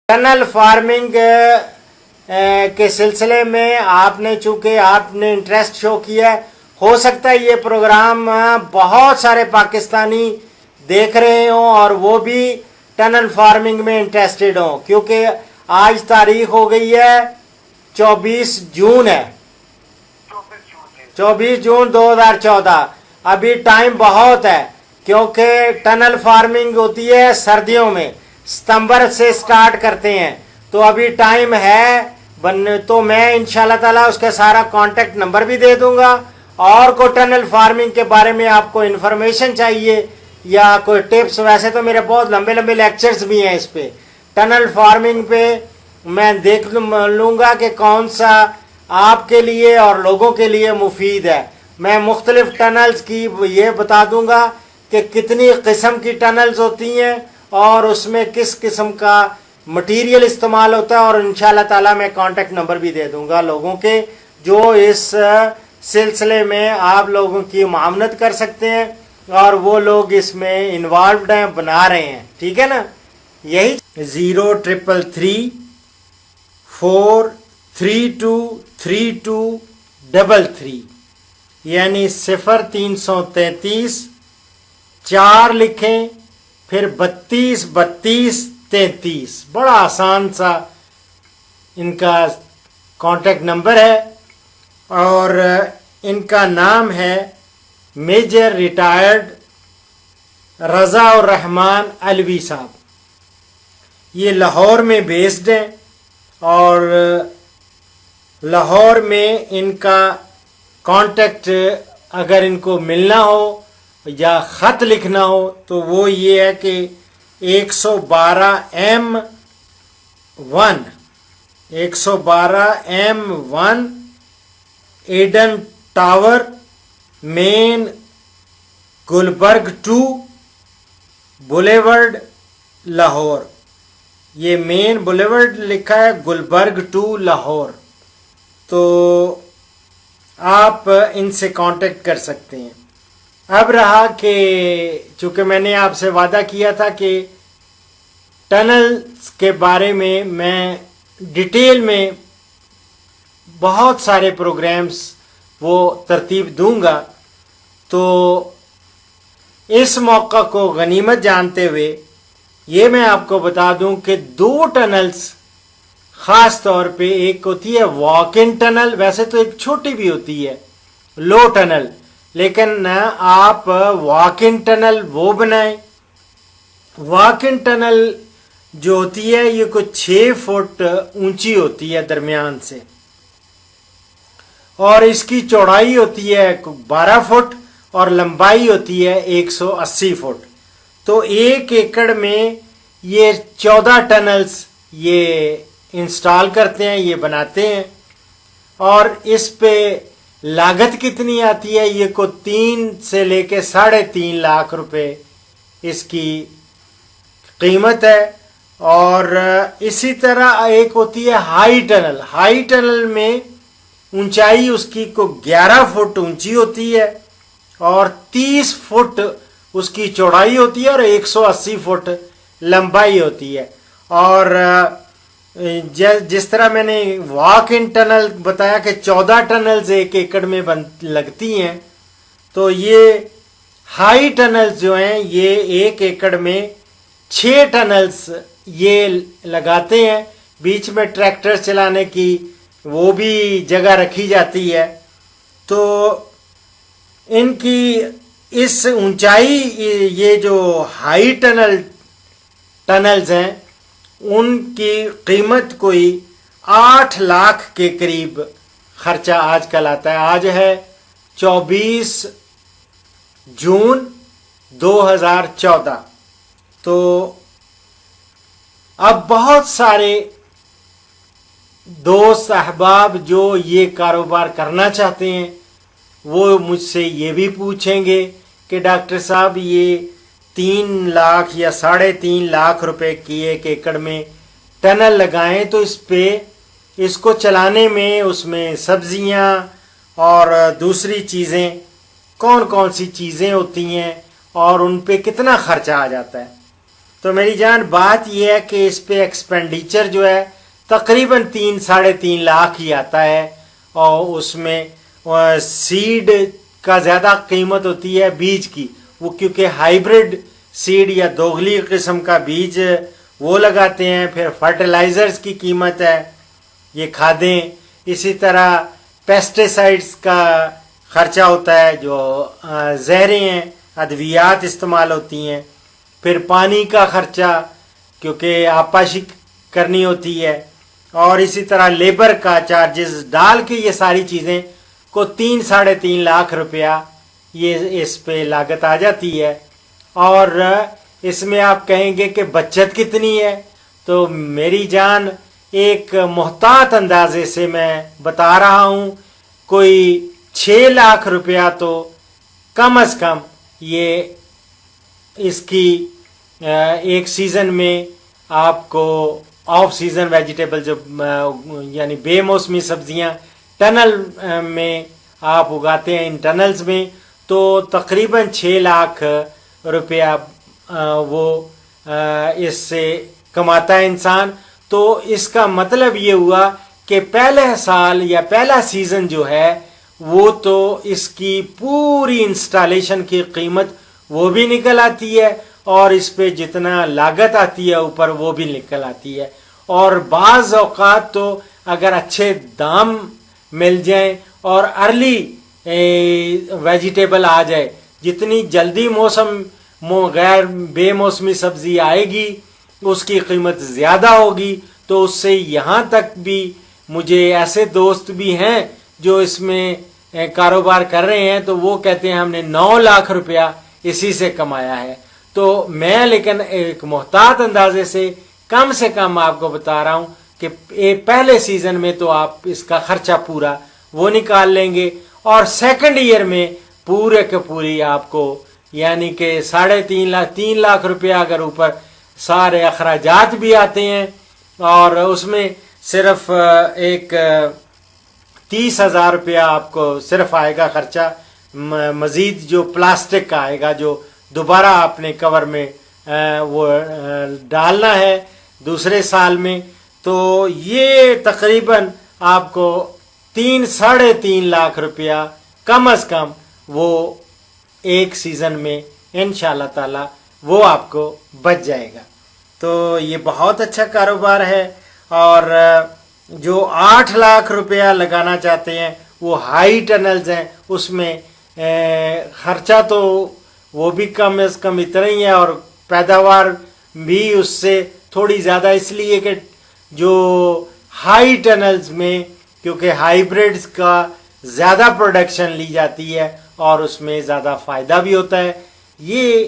Tunnel farming के सिलसिले में आपने चूंकि आपने इंटरेस्ट शो किया है, हो सकता है ये प्रोग्राम बहुत सारे पाकिस्तानी देख रहे हों और वो भी टनल फार्मिंग में इंटरेस्टेड हों, क्योंकि आज तारीख हो गई है 24 जून है, 24 जून 2014। अभी टाइम बहुत है, क्योंकि टनल फार्मिंग होती है सर्दियों में, सितंबर से स्टार्ट करते हैं, तो अभी टाइम है तो मैं इंशाल्लाह ताला उसका सारा कांटेक्ट नंबर भी दे दूंगा। और कोई टनल फार्मिंग के बारे में आपको इन्फॉर्मेशन चाहिए या कोई टिप्स, वैसे तो मेरे बहुत लंबे लंबे लेक्चर्स भी हैं इस पे टनल फार्मिंग पे, मैं देख लूँगा कि कौन सा आपके लिए और लोगों के लिए मुफीद है। मैं मुख्तलिफ टनल्स की ये बता दूंगा कि कितनी किस्म की टनल्स होती हैं और उसमें किस किस्म का मटेरियल इस्तेमाल होता है, और इंशाल्लाह ताला मैं कांटेक्ट नंबर भी दे दूंगा लोगों के जो इस सिलसिले में आप लोगों की मामनत कर सकते हैं और वो लोग इसमें इन्वॉल्व्ड हैं, बना रहे हैं। ठीक है ना, यही 0333432333 यानी 0333 4 लिखें फिर 32 32 33। बड़ा आसान सा इनका कांटेक्ट नंबर है और इनका नाम है मेजर रिटायर्ड रज़ा उर रहमान अलवी साहब। ये लाहौर में बेस्ड हैं और लाहौर में इनका कांटेक्ट अगर इनको मिलना हो या ख़त लिखना हो तो वो ये है कि 112M1 Aden tower main Gulberg 2 boulevard Lahore. ये मेन बुलेवर्ड लिखा है, गुलबर्ग 2 लाहौर। तो आप इनसे कांटेक्ट कर सकते हैं। अब रहा कि चूँकि मैंने आपसे वादा किया था कि टनल्स के बारे में मैं डिटेल में बहुत सारे प्रोग्राम्स वो तरतीब दूंगा, तो इस मौका को गनीमत जानते हुए ये मैं आपको बता दूं कि 2 टनल्स ख़ास तौर पे, एक होती है वॉक इन टनल, वैसे तो एक छोटी भी होती है लो टनल, लेकिन आप वॉक इन टनल वो बनाएं। वॉक इन टनल जो होती है ये कुछ 6 फुट ऊंची होती है दरमियान से, और इसकी चौड़ाई होती है 12 फुट और लंबाई होती है 180 फुट। तो 1 एकड़ में ये 14 टनल्स ये इंस्टॉल करते हैं, ये बनाते हैं। और इस पे लागत कितनी आती है, ये को 3 से लेके 3.5 लाख रुपए इसकी कीमत है। और इसी तरह एक होती है हाई टनल। हाई टनल में ऊंचाई उसकी को 11 फुट ऊंची होती है और 30 फुट उसकी चौड़ाई होती है और 180 फुट लंबाई होती है। और जिस तरह मैंने वॉक इन टनल बताया कि 14 टनल्स 1 एकड़ में लगती हैं, तो ये हाई टनल्स जो हैं ये 1 एकड़ में 6 टनल्स ये लगाते हैं। बीच में ट्रैक्टर चलाने की वो भी जगह रखी जाती है। तो इनकी इस ऊंचाई, ये जो हाई टनल्स हैं उनकी कीमत कोई 8 लाख के करीब खर्चा आजकल आता है। आज है 24 जून 2014। तो अब बहुत सारे दोस्त अहबाब जो ये कारोबार करना चाहते हैं वो मुझसे ये भी पूछेंगे कि डॉक्टर साहब ये 3 लाख या 3.5 लाख रुपए की 1 एकड़ में टनल लगाएं तो इस पे इसको चलाने में उसमें सब्जियां और दूसरी चीज़ें कौन कौन सी चीज़ें होती हैं और उन पे कितना खर्चा आ जाता है। تو میری جان بات یہ ہے کہ اس پہ ایکسپینڈیچر جو ہے تقریباً 3-3.5 لاکھ ہی آتا ہے، اور اس میں سیڈ کا زیادہ قیمت ہوتی ہے بیج کی، وہ کیونکہ ہائیبرڈ سیڈ یا دوگلی قسم کا بیج وہ لگاتے ہیں. پھر فرٹیلائزرز کی قیمت ہے، یہ کھادیں، اسی طرح پیسٹیسائڈز کا خرچہ ہوتا ہے جو زہریں ہیں، ادویات استعمال ہوتی ہیں. پھر پانی کا خرچہ کیونکہ آبپاشی کرنی ہوتی ہے، اور اسی طرح لیبر کا چارجز ڈال کے یہ ساری چیزیں کو 3-3.5 لاکھ روپیہ یہ اس پہ لاگت آ جاتی ہے. اور اس میں آپ کہیں گے کہ بچت کتنی ہے، تو میری جان ایک محتاط اندازے سے میں بتا رہا ہوں، کوئی 6 لاکھ روپیہ تو کم از کم یہ اس کی ایک سیزن میں آپ کو آف سیزن ویجیٹیبل جو یعنی بے موسمی سبزیاں ٹنل میں آپ اگاتے ہیں، ان ٹنلز میں، تو تقریباً 6 لاکھ روپیہ وہ اس سے کماتا ہے انسان. تو اس کا مطلب یہ ہوا کہ پہلے سال یا پہلا سیزن جو ہے وہ تو اس کی پوری انسٹالیشن کی قیمت وہ بھی نکل آتی ہے، اور اس پہ جتنا لاگت آتی ہے اوپر وہ بھی نکل آتی ہے. اور بعض اوقات تو اگر اچھے دام مل جائیں اور ارلی ویجیٹیبل آ جائے، جتنی جلدی غیر بے موسمی سبزی آئے گی اس کی قیمت زیادہ ہوگی. تو اس سے یہاں تک بھی مجھے ایسے دوست بھی ہیں جو اس میں کاروبار کر رہے ہیں، تو وہ کہتے ہیں ہم نے 9 لاکھ روپیہ اسی سے کمایا ہے. تو میں لیکن ایک محتاط اندازے سے کم آپ کو بتا رہا ہوں کہ پہلے سیزن میں تو آپ اس کا خرچہ پورا وہ نکال لیں گے، اور سیکنڈ ایئر میں پورے کے پوری آپ کو یعنی کہ 3.5 لاکھ روپیہ اگر اوپر سارے اخراجات بھی آتے ہیں، اور اس میں صرف ایک 30,000 روپیہ آپ کو صرف آئے گا خرچہ، مزید جو پلاسٹک کا آئے گا جو دوبارہ آپ نے کور میں وہ ڈالنا ہے دوسرے سال میں، تو یہ تقریباً آپ کو 3-3.5 لاکھ روپیہ کم از کم وہ ایک سیزن میں انشاءاللہ تعالی وہ آپ کو بچ جائے گا. تو یہ بہت اچھا کاروبار ہے. اور جو 8 لاکھ روپیہ لگانا چاہتے ہیں وہ ہائی ٹنلز ہیں، اس میں خرچہ تو وہ بھی کم از کم اتنا ہی ہے، اور پیداوار بھی اس سے تھوڑی زیادہ، اس لیے کہ جو ہائی ٹنلز میں کیونکہ ہائیبریڈز کا زیادہ پروڈکشن لی جاتی ہے اور اس میں زیادہ فائدہ بھی ہوتا ہے. یہ